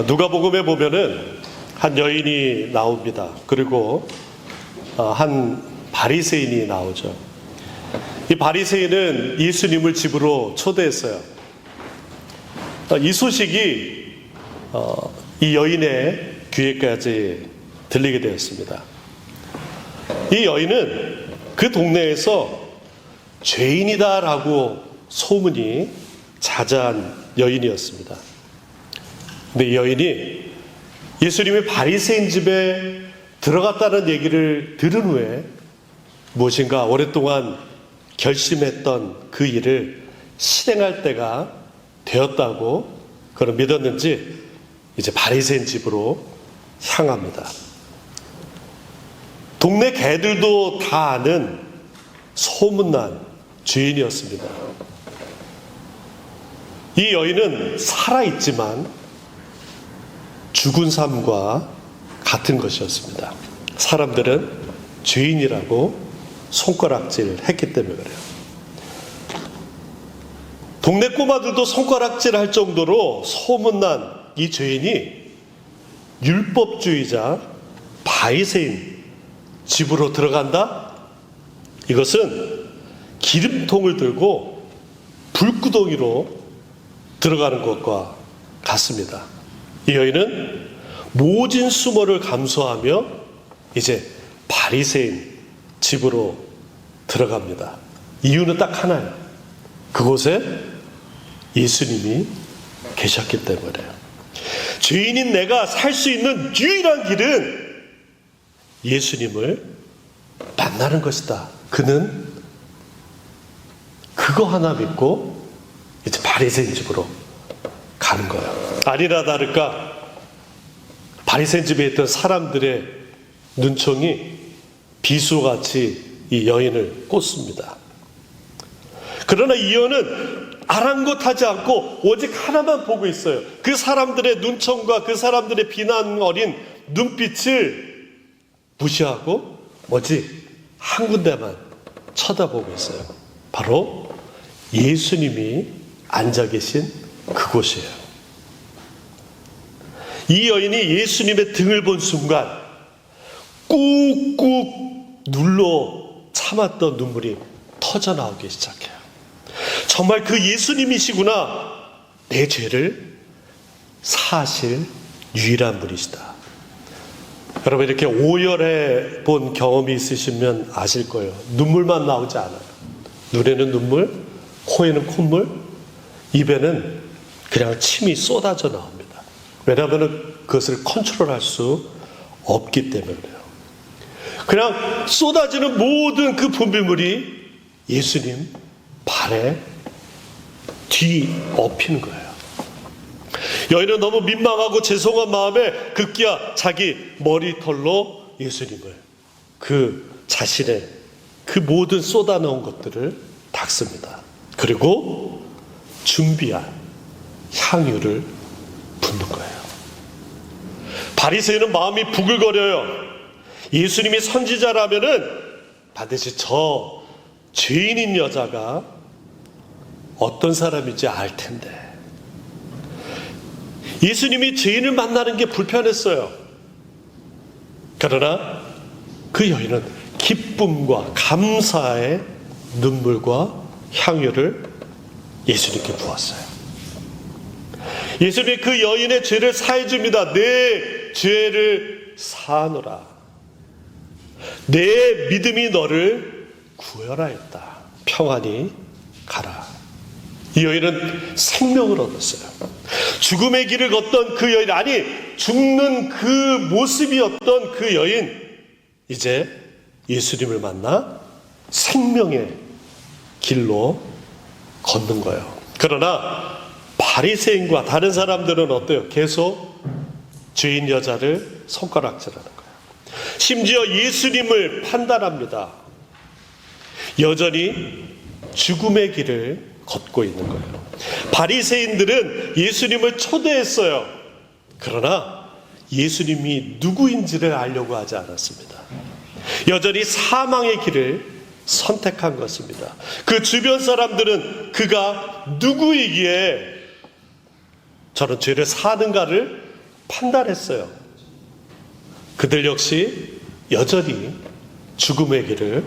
누가복음에 보면은 한 여인이 나옵니다. 그리고 한 바리새인이 나오죠. 이 바리새인은 예수님을 집으로 초대했어요. 이 소식이 이 여인의 귀에까지 들리게 되었습니다. 이 여인은 그 동네에서 죄인이다라고 소문이 자자한 여인이었습니다. 근데 이 여인이 예수님이 바리새인 집에 들어갔다는 얘기를 들은 후에 무엇인가 오랫동안 결심했던 그 일을 실행할 때가 되었다고 그런 믿었는지 이제 바리새인 집으로 향합니다. 동네 개들도 다 아는 소문난 죄인이었습니다. 이 여인은 살아있지만 죽은 삶과 같은 것이었습니다. 사람들은 죄인이라고 손가락질 했기 때문에 그래요. 동네 꼬마들도 손가락질 할 정도로 소문난 이 죄인이 율법주의자 바리새인 집으로 들어간다? 이것은 기름통을 들고 불구덩이로 들어가는 것과 같습니다. 이 여인은 모진 수모를 감수하며 이제 바리새인 집으로 들어갑니다. 이유는 딱 하나예요. 그곳에 예수님이 계셨기 때문에요. 죄인인 내가 살 수 있는 유일한 길은 예수님을 만나는 것이다. 그는 그거 하나 믿고 이제 바리새인 집으로 가는 거예요. 아니나 다를까 바리새인 집에 있던 사람들의 눈총이 비수같이 이 여인을 꽂습니다. 그러나 이 여인은 아랑곳하지 않고 오직 하나만 보고 있어요. 그 사람들의 눈총과 그 사람들의 비난 어린 눈빛을 무시하고 오직 한 군데만 쳐다보고 있어요. 바로 예수님이 앉아 계신 그곳이에요. 이 여인이 예수님의 등을 본 순간 꾹꾹 눌러 참았던 눈물이 터져 나오기 시작해요. 정말 그 예수님이시구나. 내 죄를 사실 유일한 분이시다. 여러분 이렇게 오열해 본 경험이 있으시면 아실 거예요. 눈물만 나오지 않아요. 눈에는 눈물, 코에는 콧물, 입에는 그냥 침이 쏟아져 나옵니다. 왜냐하면 그것을 컨트롤할 수 없기 때문에 그래요. 그냥 쏟아지는 모든 그 분비물이 예수님 발에 뒤엎이는 거예요. 여인은 너무 민망하고 죄송한 마음에 급기야 자기 머리털로 예수님을 그 자신의 그 모든 쏟아놓은 것들을 닦습니다. 그리고 준비한 향유를 붓는 거예요. 바리새인은 마음이 부글거려요. 예수님이 선지자라면은 반드시 저 죄인인 여자가 어떤 사람인지 알 텐데 예수님이 죄인을 만나는 게 불편했어요. 그러나 그 여인은 기쁨과 감사의 눈물과 향유를 예수님께 부었어요. 예수님이 그 여인의 죄를 사해 줍니다. 내 죄를 사하노라. 내 믿음이 너를 구원하였다. 평안히 가라. 이 여인은 생명을 얻었어요. 죽음의 길을 걷던 그 여인, 아니 죽는 그 모습이었던 그 여인, 이제 예수님을 만나 생명의 길로 걷는 거예요. 그러나 바리새인과 다른 사람들은 어때요? 계속 죄인 여자를 손가락질하는 거예요. 심지어 예수님을 판단합니다. 여전히 죽음의 길을 걷고 있는 거예요. 바리새인들은 예수님을 초대했어요. 그러나 예수님이 누구인지를 알려고 하지 않았습니다. 여전히 사망의 길을 선택한 것입니다. 그 주변 사람들은 그가 누구이기에 저런 죄를 사는가를 판단했어요. 그들 역시 여전히 죽음의 길을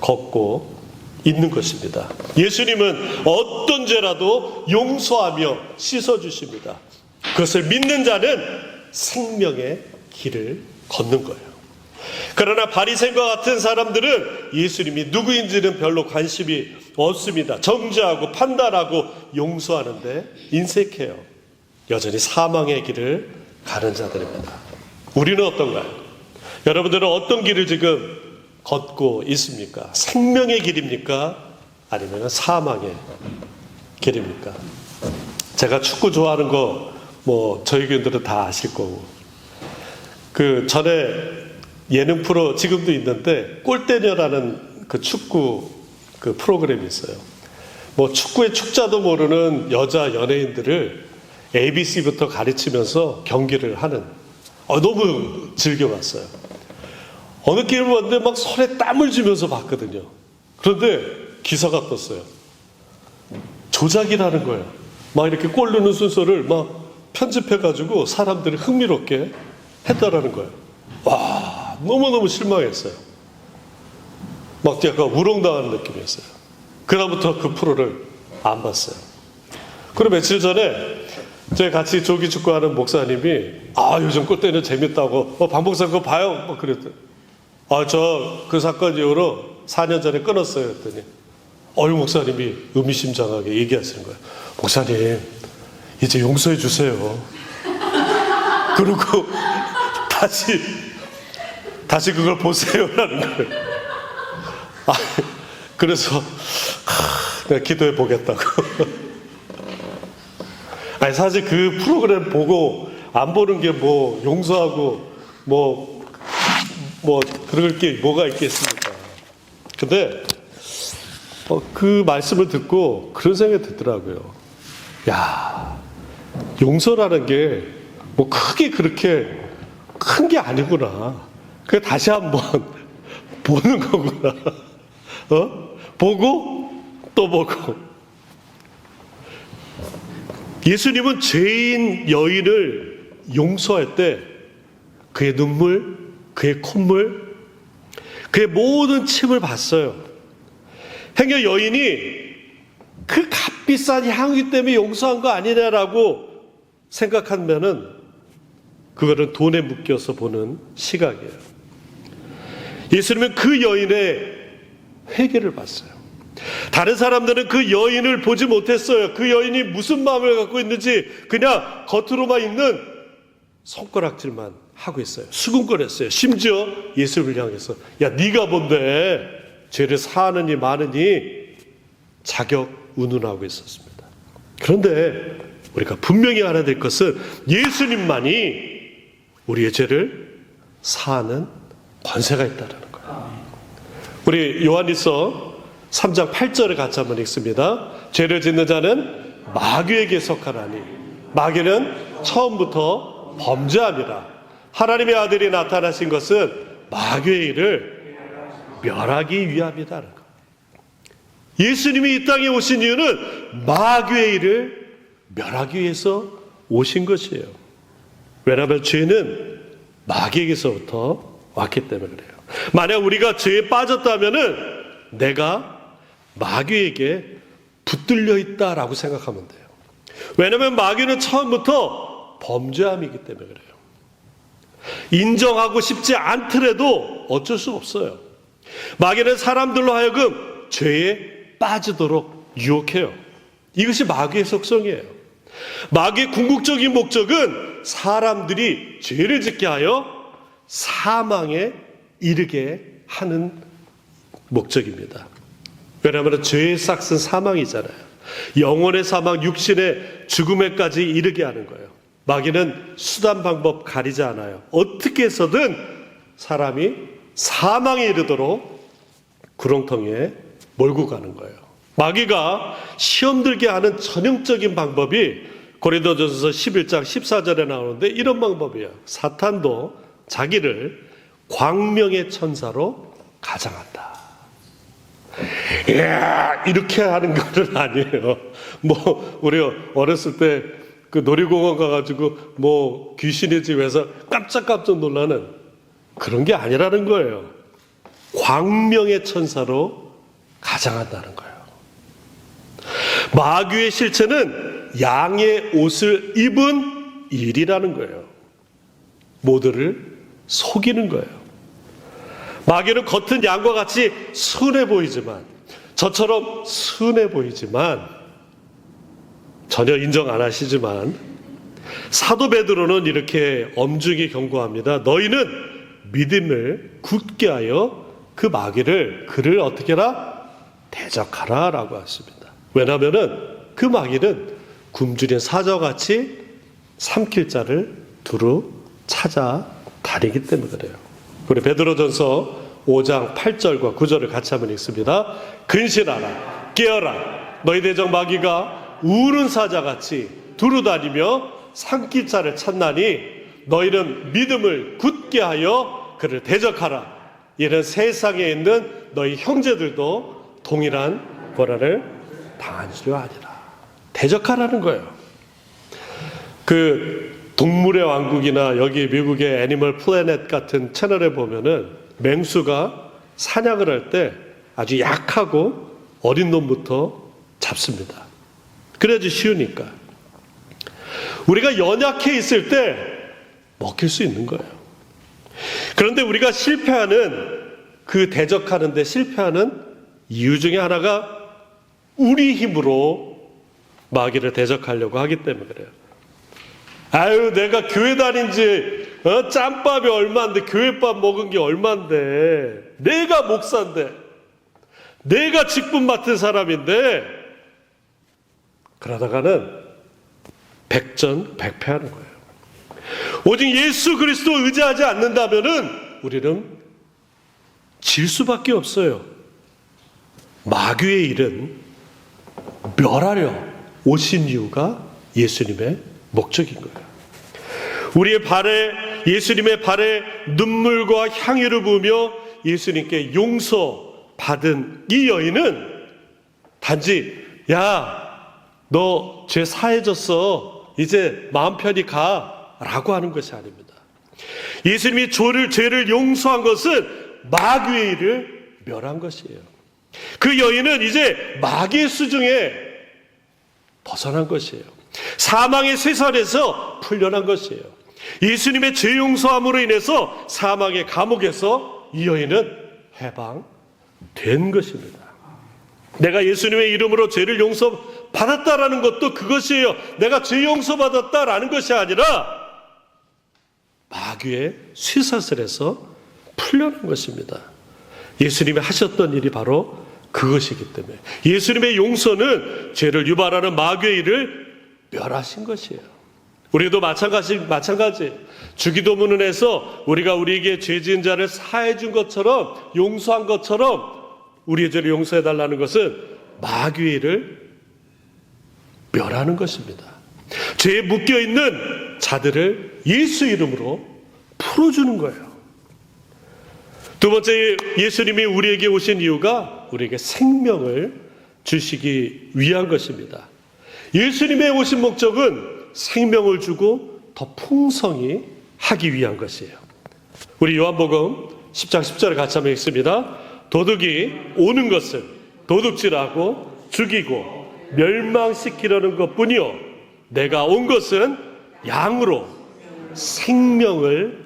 걷고 있는 것입니다. 예수님은 어떤 죄라도 용서하며 씻어주십니다. 그것을 믿는 자는 생명의 길을 걷는 거예요. 그러나 바리새인과 같은 사람들은 예수님이 누구인지는 별로 관심이 없습니다. 정죄하고 판단하고 용서하는데 인색해요. 여전히 사망의 길을 가는 자들입니다. 우리는 어떤가요? 여러분들은 어떤 길을 지금 걷고 있습니까? 생명의 길입니까? 아니면 사망의 길입니까? 제가 축구 좋아하는 거 저희 교인들은 다 아실 거고, 그 전에 예능 프로 지금도 있는데 골대녀라는 그 축구 그 프로그램이 있어요. 축구의 축자도 모르는 여자 연예인들을 ABC부터 가르치면서 경기를 하는, 너무 즐겨봤어요. 어느 게임을 봤는데 막 손에 땀을 쥐면서 봤거든요. 그런데 기사가 떴어요. 조작이라는 거예요. 막 이렇게 골 넣는 순서를 막 편집해가지고 사람들이 흥미롭게 했다라는 거예요. 와, 너무너무 실망했어요. 막 약간 우롱당하는 느낌이었어요. 그다음부터 그 프로를 안 봤어요. 그리고 며칠 전에 저희 같이 조기 축구하는 목사님이 요즘 골대는 재밌다고 박 목사 그거 봐요? 막 그랬더니 저 그 사건 이후로 4년 전에 끊었어요. 했더니 목사님이 의미심장하게 얘기하시는 거예요. 목사님 이제 용서해 주세요. 그리고 다시 그걸 보세요라는 거예요. 그래서 내가 기도해 보겠다고. 사실 그 프로그램 보고 안 보는 게 용서하고 그럴 게 뭐가 있겠습니까? 근데 그 말씀을 듣고 그런 생각이 들더라고요. 야, 용서라는 게 크게 그렇게 큰 게 아니구나. 그게 다시 한번 보는 거구나. 보고 또 보고. 예수님은 죄인 여인을 용서할 때 그의 눈물, 그의 콧물, 그의 모든 침을 봤어요. 행여 여인이 그 값비싼 향기 때문에 용서한 거 아니냐라고 생각하면은 그거는 돈에 묶여서 보는 시각이에요. 예수님은 그 여인의 회개를 봤어요. 다른 사람들은 그 여인을 보지 못했어요. 그 여인이 무슨 마음을 갖고 있는지 그냥 겉으로만 있는 손가락질만 하고 있어요. 수군거렸어요. 심지어 예수를 향해서 네가 뭔데 죄를 사하느니 마느니 자격 운운하고 있었습니다. 그런데 우리가 분명히 알아야 될 것은 예수님만이 우리의 죄를 사하는 권세가 있다는 거예요. 우리 요한일서 3장 8절을 같이 한번 읽습니다. 죄를 짓는 자는 마귀에게 속하나니 마귀는 처음부터 범죄함이라. 하나님의 아들이 나타나신 것은 마귀의 일을 멸하기 위함이다. 예수님이 이 땅에 오신 이유는 마귀의 일을 멸하기 위해서 오신 것이에요. 왜냐하면 죄는 마귀에게서부터 왔기 때문에 그래요. 만약 우리가 죄에 빠졌다면은 내가 마귀에게 붙들려 있다라고 생각하면 돼요. 왜냐하면 마귀는 처음부터 범죄함이기 때문에 그래요. 인정하고 싶지 않더라도 어쩔 수 없어요. 마귀는 사람들로 하여금 죄에 빠지도록 유혹해요. 이것이 마귀의 속성이에요. 마귀의 궁극적인 목적은 사람들이 죄를 짓게 하여 사망에 이르게 하는 목적입니다. 왜냐하면 죄의 싹은 사망이잖아요. 영혼의 사망, 육신의 죽음에까지 이르게 하는 거예요. 마귀는 수단 방법 가리지 않아요. 어떻게 해서든 사람이 사망에 이르도록 구렁텅이에 몰고 가는 거예요. 마귀가 시험 들게 하는 전형적인 방법이 고린도전서 11장 14절에 나오는데 이런 방법이에요. 사탄도 자기를 광명의 천사로 가장한다. 이렇게 하는 것은 아니에요. 우리 어렸을 때 그 놀이공원 가가지고 뭐 귀신이지 해서 깜짝깜짝 놀라는 그런 게 아니라는 거예요. 광명의 천사로 가장한다는 거예요. 마귀의 실체는 양의 옷을 입은 일이라는 거예요. 모두를 속이는 거예요. 마귀는 겉은 양과 같이 순해 보이지만, 저처럼 순해 보이지만 전혀 인정 안 하시지만 사도 베드로는 이렇게 엄중히 경고합니다. 너희는 믿음을 굳게 하여 그 마귀를 그를 어떻게 하라? 대적하라 라고 하십니다. 왜냐하면 그 마귀는 굶주린 사자와 같이 삼킬 자를 두루 찾아 다니기 때문에 그래요. 우리 베드로전서 5장 8절과 9절을 같이 한번 읽습니다. 근신하라, 깨어라. 너희 대적 마귀가 우는 사자같이 두루 다니며 삼킬 자를 찾나니 너희는 믿음을 굳게 하여 그를 대적하라. 이는 세상에 있는 너희 형제들도 동일한 고난을 당한 줄 아니라. 대적하라는 거예요. 그 동물의 왕국이나 여기 미국의 애니멀 플래닛 같은 채널에 보면은 맹수가 사냥을 할 때 아주 약하고 어린 놈부터 잡습니다. 그래야지 쉬우니까. 우리가 연약해 있을 때 먹힐 수 있는 거예요. 그런데 우리가 실패하는, 그 대적하는 데 실패하는 이유 중에 하나가 우리 힘으로 마귀를 대적하려고 하기 때문에 그래요. 아유, 내가 교회 다닌 지 짬밥이 얼마인데, 교회밥 먹은 게 얼마인데, 내가 목사인데, 내가 직분 맡은 사람인데, 그러다가는 백전백패하는 거예요. 오직 예수 그리스도 의지하지 않는다면은 우리는 질 수밖에 없어요. 마귀의 일은 멸하려 오신 이유가 예수님의 목적인 거예요. 우리의 발에, 예수님의 발에 눈물과 향유를 부으며 예수님께 용서받은 이 여인은 단지 야, 너 죄 사해졌어, 이제 마음 편히 가 라고 하는 것이 아닙니다. 예수님이 죄를 용서한 것은 마귀의 일을 멸한 것이에요. 그 여인은 이제 마귀의 수중에 벗어난 것이에요. 사망의 쇠살에서 풀려난 것이에요. 예수님의 죄 용서함으로 인해서 사망의 감옥에서 이 여인은 해방된 것입니다. 내가 예수님의 이름으로 죄를 용서받았다라는 것도 그것이에요. 내가 죄 용서받았다라는 것이 아니라 마귀의 쇠사슬에서 풀려난 것입니다. 예수님이 하셨던 일이 바로 그것이기 때문에 예수님의 용서는 죄를 유발하는 마귀의 일을 멸하신 것이에요. 우리도 마찬가지. 주기도문을 해서 우리가 우리에게 죄 지은 자를 사해 준 것처럼, 용서한 것처럼 우리의 죄를 용서해 달라는 것은 마귀의 일을 멸하는 것입니다. 죄에 묶여 있는 자들을 예수 이름으로 풀어주는 거예요. 두 번째, 예수님이 우리에게 오신 이유가 우리에게 생명을 주시기 위한 것입니다. 예수님의 오신 목적은 생명을 주고 더 풍성히 하기 위한 것이에요. 우리 요한복음 10장 10절을 같이 한번 읽습니다. 도둑이 오는 것은 도둑질하고 죽이고 멸망시키려는 것뿐이요, 내가 온 것은 양으로 생명을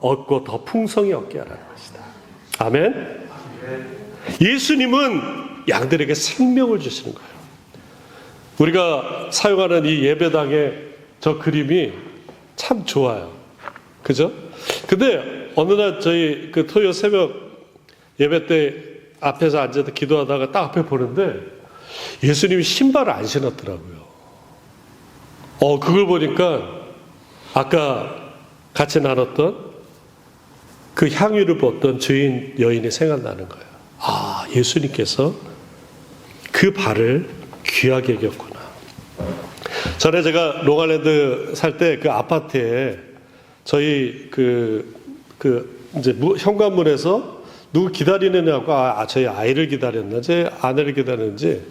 얻고 더 풍성히 얻게 하라는 것이다. 아멘. 예수님은 양들에게 생명을 주시는 거예요. 우리가 사용하는 이 예배당의 저 그림이 참 좋아요. 그죠? 근데 어느 날 저희 그 토요 새벽 예배 때 앞에서 앉아서 기도하다가 딱 앞에 보는데 예수님이 신발을 안 신었더라고요. 그걸 보니까 아까 같이 나눴던 그 향유를 벗던 죄인 여인이 생각나는 거예요. 아, 예수님께서 그 발을 귀하게 여겼구나. 전에 제가 롱아일랜드 살 때 그 아파트에 저희 이제 현관문에서 누구 기다리느냐고, 저희 아이를 기다렸나, 제 아내를 기다렸는지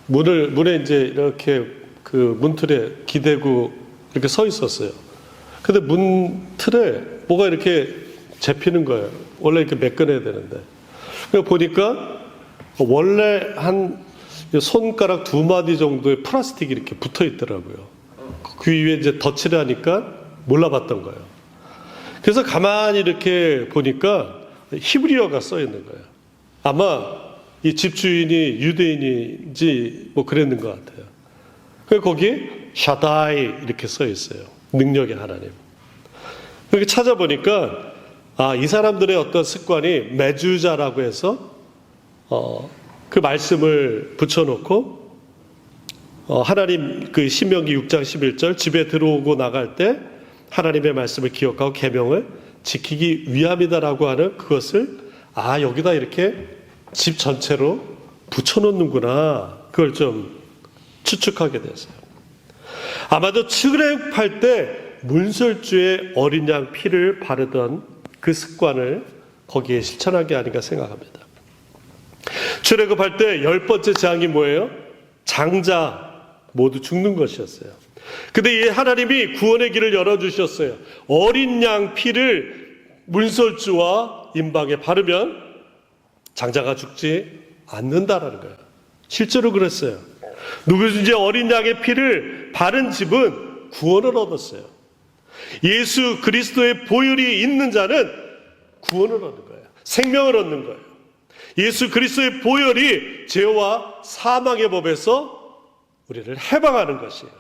문에 이제 이렇게 그 문틀에 기대고 이렇게 서 있었어요. 근데 문틀에 뭐가 이렇게 잡히는 거예요. 원래 이렇게 메꿔내야 되는데. 그러니까 보니까 원래 한 손가락 2마디 정도의 플라스틱이 이렇게 붙어 있더라고요. 그 위에 이제 덧칠을 하니까 몰라봤던 거예요. 그래서 가만히 이렇게 보니까 히브리어가 써 있는 거예요. 아마 이 집주인이 유대인인지 뭐 그랬는 것 같아요. 그래서 거기 샤다이 이렇게 써 있어요. 능력의 하나님. 이렇게 찾아보니까 이 사람들의 어떤 습관이 메주자라고 해서 그 말씀을 붙여놓고 하나님 그 신명기 6장 11절 집에 들어오고 나갈 때 하나님의 말씀을 기억하고 계명을 지키기 위함이다라고 하는 그것을 여기다 이렇게 집 전체로 붙여놓는구나. 그걸 좀 추측하게 됐어요. 아마도 출애굽할 때 문설주에 어린 양 피를 바르던 그 습관을 거기에 실천한 게 아닌가 생각합니다. 출애굽할 때 10번째 재앙이 뭐예요? 장자 모두 죽는 것이었어요. 근데 이 하나님이 구원의 길을 열어주셨어요. 어린 양 피를 문설주와 임방에 바르면 장자가 죽지 않는다라는 거예요. 실제로 그랬어요. 누구든지 어린 양의 피를 바른 집은 구원을 얻었어요. 예수 그리스도의 보혈이 있는 자는 구원을 얻는 거예요. 생명을 얻는 거예요. 예수 그리스도의 보혈이 죄와 사망의 법에서 우리를 해방하는 것이에요.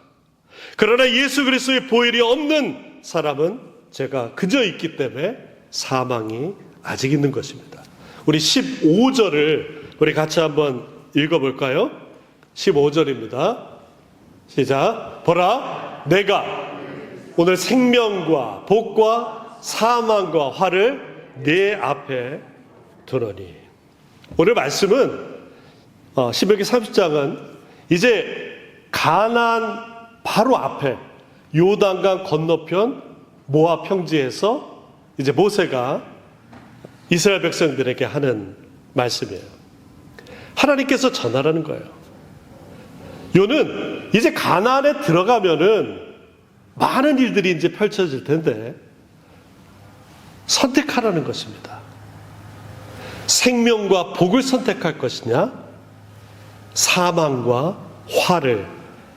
그러나 예수 그리스도의 보혈이 없는 사람은 죄가 그저 있기 때문에 사망이 아직 있는 것입니다. 우리 15절을 우리 같이 한번 읽어볼까요? 15절입니다. 시작. 보라, 내가 오늘 생명과 복과 사망과 화를 네 앞에 두노니. 오늘 말씀은 신명기 30장은 이제 가나안 바로 앞에 요단강 건너편 모압 평지에서 이제 모세가 이스라엘 백성들에게 하는 말씀이에요. 하나님께서 전하라는 거예요. 요는 이제 가나안에 들어가면은 많은 일들이 이제 펼쳐질 텐데 선택하라는 것입니다. 생명과 복을 선택할 것이냐, 사망과 화를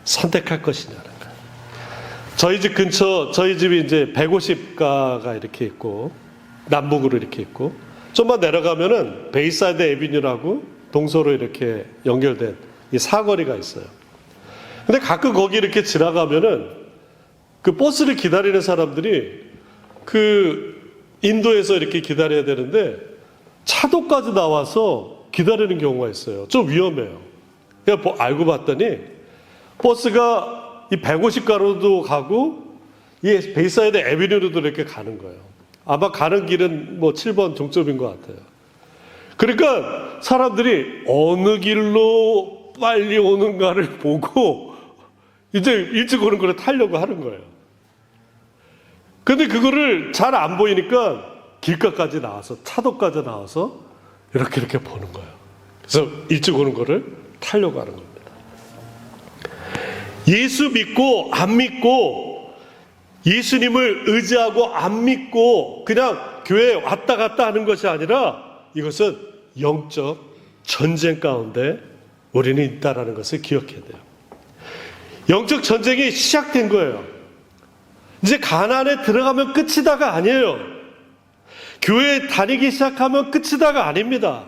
선택할 것이냐는 거예요. 저희 집 근처, 저희 집이 이제 150가가 이렇게 있고 남북으로 이렇게 있고 좀만 내려가면은 베이사이드 에비뉴라고 동서로 이렇게 연결된 이 사거리가 있어요. 근데 가끔 거기 이렇게 지나가면은 그 버스를 기다리는 사람들이 그 인도에서 이렇게 기다려야 되는데 차도까지 나와서 기다리는 경우가 있어요. 좀 위험해요. 그냥 알고 봤더니 버스가 이 150가로도 가고 이 베이사이드 에비뉴로도 이렇게 가는 거예요. 아마 가는 길은 뭐 7번 종점인 것 같아요. 그러니까 사람들이 어느 길로 빨리 오는가를 보고 이제 일찍 오는 걸 타려고 하는 거예요. 근데 그거를 잘 안 보이니까 길가까지 나와서 차도까지 나와서 이렇게 보는 거예요. 그래서 일찍 오는 거를 타려고 하는 겁니다. 예수 믿고 안 믿고 예수님을 의지하고 안 믿고 그냥 교회에 왔다 갔다 하는 것이 아니라 이것은 영적 전쟁 가운데 우리는 있다라는 것을 기억해야 돼요. 영적 전쟁이 시작된 거예요. 이제 가나안에 들어가면 끝이다가 아니에요. 교회에 다니기 시작하면 끝이다가 아닙니다.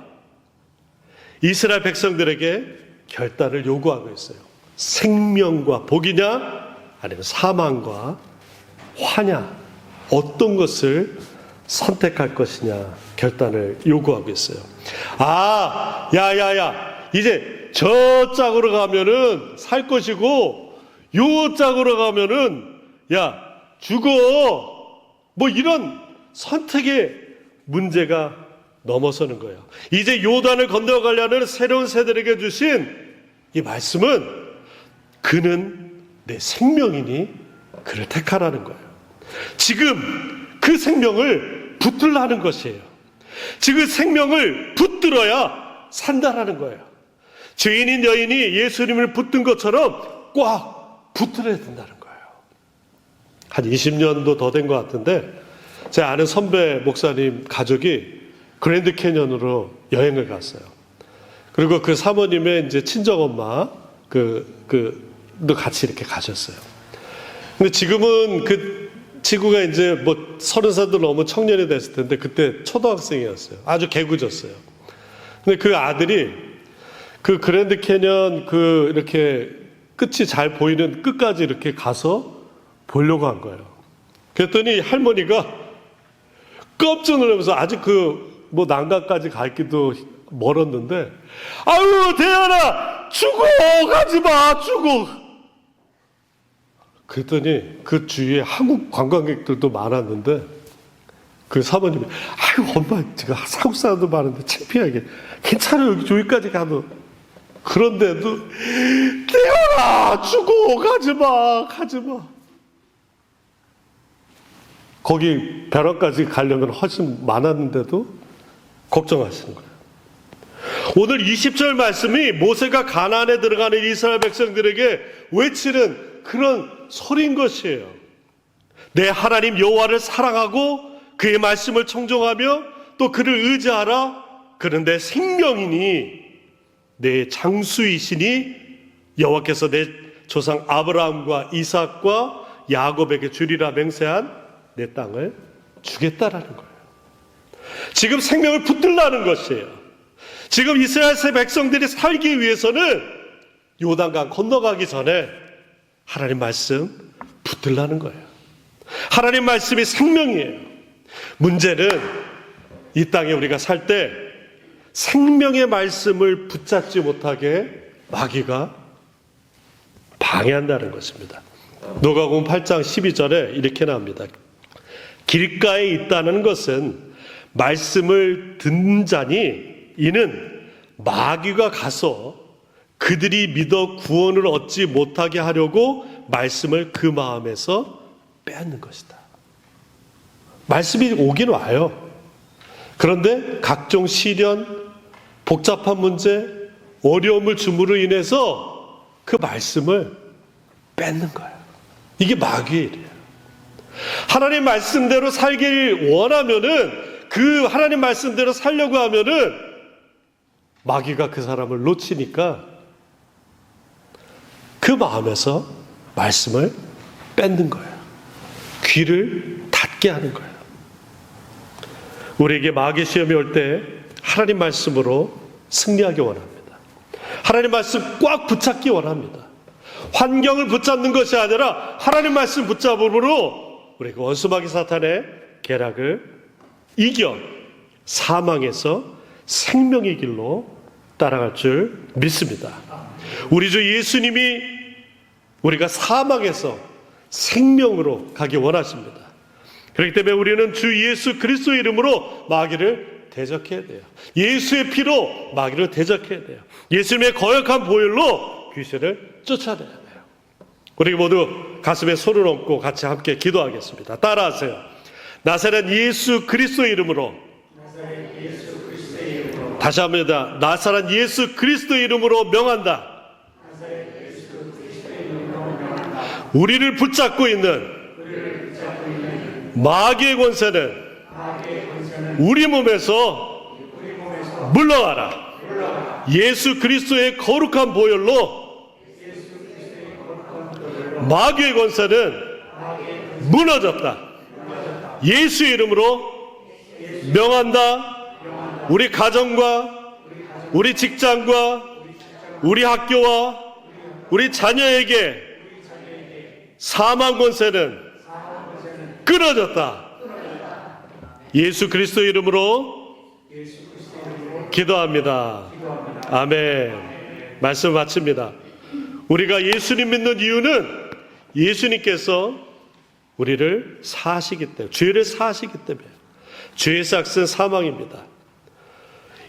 이스라엘 백성들에게 결단을 요구하고 있어요. 생명과 복이냐 아니면 사망과 화냐, 어떤 것을 선택할 것이냐 결단을 요구하고 있어요. 야야야, 이제 저 짝으로 가면은 살 것이고 요 짝으로 가면은 야 죽어, 뭐 이런 선택의 문제가 넘어서는 거예요. 이제 요단을 건너가려는 새로운 세대에게 주신 이 말씀은 그는 내 생명이니 그를 택하라는 거예요. 지금 그 생명을 붙들라는 것이에요. 지금 생명을 붙들어야 산다라는 거예요. 죄인인 여인이 예수님을 붙든 것처럼 꽉 붙들어야 된다는 거예요. 한 20년도 더 된 것 같은데 제 아는 선배 목사님 가족이 그랜드 캐년으로 여행을 갔어요. 그리고 그 사모님의 이제 친정엄마 도 같이 이렇게 가셨어요. 근데 지금은 그 친구가 이제 뭐 30살도 넘은 청년이 됐을 텐데 그때 초등학생이었어요. 아주 개구졌어요. 근데 그 아들이 그 그랜드 캐년 이렇게 끝이 잘 보이는 끝까지 이렇게 가서 보려고 한 거예요. 그랬더니 할머니가 깜짝 놀라면서 아직 뭐 난간까지 가기도 멀었는데, 아유, 대현아, 죽어! 가지 마! 죽어! 그랬더니 그 주위에 한국 관광객들도 많았는데, 그 사모님이, 아유, 엄마, 지금 한국 사람도 많은데 창피하게. 괜찮아, 여기까지 가도. 그런데도, 대현아, 죽어! 가지 마! 가지 마! 거기 벼랑까지 가려면 훨씬 많았는데도 걱정하시는 거예요. 오늘 20절 말씀이 모세가 가나안에 들어가는 이스라엘 백성들에게 외치는 그런 소리인 것이에요. 내 하나님 여호와를 사랑하고 그의 말씀을 청종하며 또 그를 의지하라. 그는 내 생명이니 내 장수이시니 여호와께서 내 조상 아브라함과 이삭과 야곱에게 주리라 맹세한 내 땅을 주겠다라는 거예요. 지금 생명을 붙들라는 것이에요. 지금 이스라엘 백성들이 살기 위해서는 요단강 건너가기 전에 하나님 말씀 붙들라는 거예요. 하나님 말씀이 생명이에요. 문제는 이 땅에 우리가 살 때 생명의 말씀을 붙잡지 못하게 마귀가 방해한다는 것입니다. 누가복음 8장 12절에 이렇게 나옵니다. 길가에 있다는 것은 말씀을 듣는 자니 이는 마귀가 가서 그들이 믿어 구원을 얻지 못하게 하려고 말씀을 그 마음에서 빼앗는 것이다. 말씀이 오긴 와요. 그런데 각종 시련, 복잡한 문제, 어려움을 줌으로 인해서 그 말씀을 뺏는 거예요. 이게 마귀의 일이에요. 하나님 말씀대로 살길 원하면은 그 하나님 말씀대로 살려고 하면은 마귀가 그 사람을 놓치니까 그 마음에서 말씀을 뺏는 거예요. 귀를 닫게 하는 거예요. 우리에게 마귀 시험이 올 때 하나님 말씀으로 승리하기 원합니다. 하나님 말씀 꽉 붙잡기 원합니다. 환경을 붙잡는 것이 아니라 하나님 말씀 붙잡음으로 우리가 원수마귀 사탄의 계략을 이겨 사망에서 생명의 길로 따라갈 줄 믿습니다. 우리 주 예수님이 우리가 사망에서 생명으로 가기 원하십니다. 그렇기 때문에 우리는 주 예수 그리스도의 이름으로 마귀를 대적해야 돼요. 예수의 피로 마귀를 대적해야 돼요. 예수님의 거역한 보혈로 귀신을 쫓아내야 돼요. 우리 모두 가슴에 손을 얹고 같이 함께 기도하겠습니다. 따라하세요. 나사렛 예수 그리스도의 이름으로, 다시 합니다. 나사렛 예수 그리스도의 이름으로 명한다. 우리를 붙잡고 있는 마귀의 권세는 우리 몸에서 물러가라. 예수 그리스도의 거룩한 보혈로 마귀의 권세는 무너졌다. 예수 이름으로 명한다. 우리 가정과 우리 직장과 우리 학교와 우리 자녀에게 사망 권세는 끊어졌다. 예수 그리스도 이름으로 기도합니다. 아멘. 말씀 마칩니다. 우리가 예수님 믿는 이유는 예수님께서 우리를 사하시기 때문에, 죄를 사하시기 때문에. 죄의 삭은 사망입니다.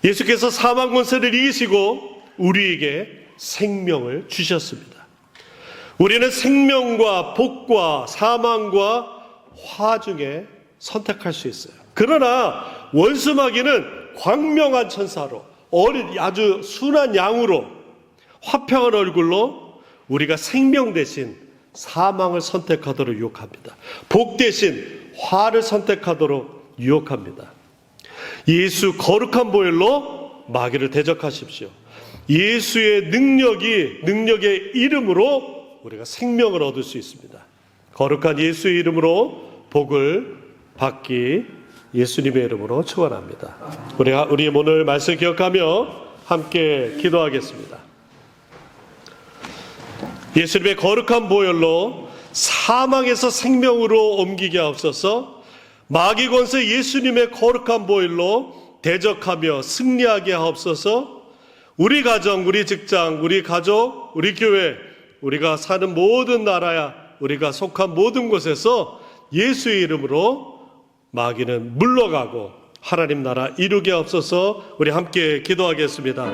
예수께서 사망 권세를 이기시고 우리에게 생명을 주셨습니다. 우리는 생명과 복과 사망과 화 중에 선택할 수 있어요. 그러나 원수마귀는 광명한 천사로, 아주 순한 양으로, 화평한 얼굴로 우리가 생명 대신 사망을 선택하도록 유혹합니다. 복 대신 화를 선택하도록 유혹합니다. 예수 거룩한 보혈로 마귀를 대적하십시오. 예수의 능력의 이름으로 우리가 생명을 얻을 수 있습니다. 거룩한 예수의 이름으로 복을 받기 예수님의 이름으로 축원합니다. 우리 오늘 말씀 기억하며 함께 기도하겠습니다. 예수님의 거룩한 보혈로 사망에서 생명으로 옮기게 하옵소서. 마귀 권세 예수님의 거룩한 보혈로 대적하며 승리하게 하옵소서. 우리 가정, 우리 직장, 우리 가족, 우리 교회, 우리가 사는 모든 나라야, 우리가 속한 모든 곳에서 예수의 이름으로 마귀는 물러가고 하나님 나라 이루게 하옵소서. 우리 함께 기도하겠습니다.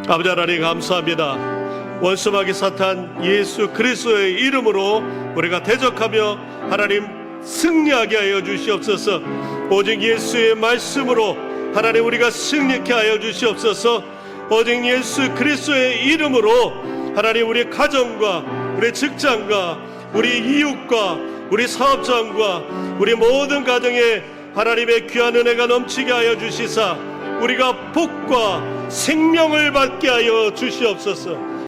아버지 하나님 감사합니다. 원수 마귀 사탄 예수 그리스도의 이름으로 우리가 대적하며 하나님 승리하게 하여 주시옵소서. 오직 예수의 말씀으로 하나님 우리가 승리케 하여 주시옵소서. 오직 예수 그리스도의 이름으로 하나님 우리 가정과 우리 직장과 우리 이웃과 우리 사업장과 우리 모든 가정에 하나님의 귀한 은혜가 넘치게 하여 주시사 우리가 복과 생명을 받게 하여 주시옵소서.